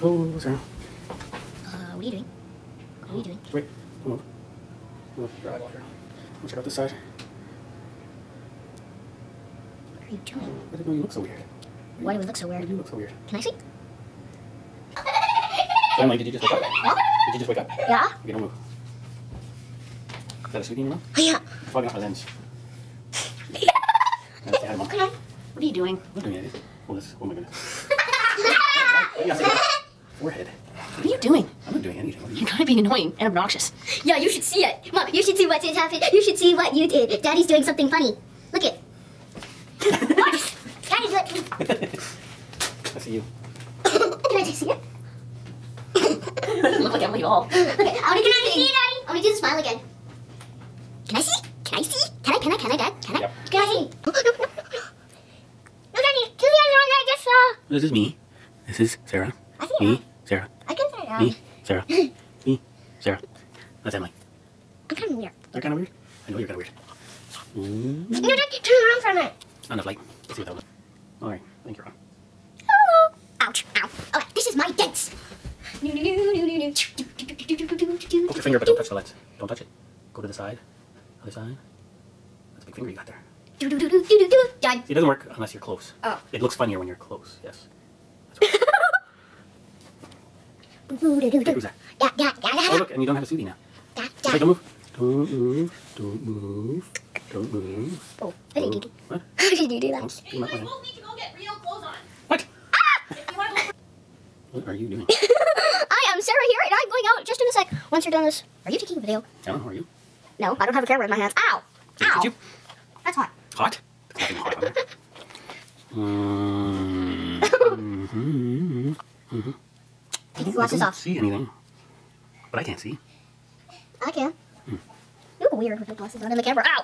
Oh, Sarah. What are you doing? What are you doing? Wait, come over. Move your eyeball here. I'll check out this side. What are you doing? I didn't know you look so weird. Why do we look so Why weird? do you look so weird? Can I see? Emily, did you just wake up? What? Did you just wake up? Yeah? Okay, don't move. Is that a sweetie in your mouth? Oh, yeah. It's fogging off my lens. Come on. What are you doing? I'm not doing anything. Oh, this. Oh my goodness. Forehead. What are you doing? I'm not doing anything. What are you You're kind of being annoying and obnoxious. Yeah, you should see it. Mom, you should see what just happened. You should see what you did. Daddy's doing something funny. Look it. What? Daddy's looking. I see you. Can I just see it? Doesn't look like Emily at all. Okay, I want to see it, Daddy. I want to do the smile again. Can I see? Can I see? Can I, Dad? Can I? Yep. Can I see? No, Daddy. Do the other one I just saw. This is me. This is Sarah. I see it. Me, Sarah. I can see it now. Me, Sarah. Me, Sarah. That's Emily. I'm kind of weird. You're kind of weird? I know you're kind of weird. No, Daddy, turn around for a minute. Not enough light. Let's see what that was. Alright, I think you're on. Hello. Ouch. Ow. Okay, this is my dance. Poke your finger, but don't touch the lens. Don't touch it. Go to the side. Other side. That's a big finger you got there. Dad. It doesn't work unless you're close. Oh. It looks funnier when you're close. Yes. That's right. Okay, who's that? Oh, look, and you don't have a Soothie now. Okay, don't move. Don't move. Don't move. Don't move. Oh, how did you do? What? How did you do that? Don't speak You my guys mind. both need to go get real clothes on. What? If you want to go What are you doing? I am Sarah here, and I'm going out just in a sec. Once you're done this, are you taking a video? I don't know, are you? No, I don't have a camera in my hands. Ow! Did Ow! you? That's hot. Hot? There's nothing hot on there. Take the glasses I don't off. see anything. But I can't see. I can. You look weird with the glasses on in the camera. Ow!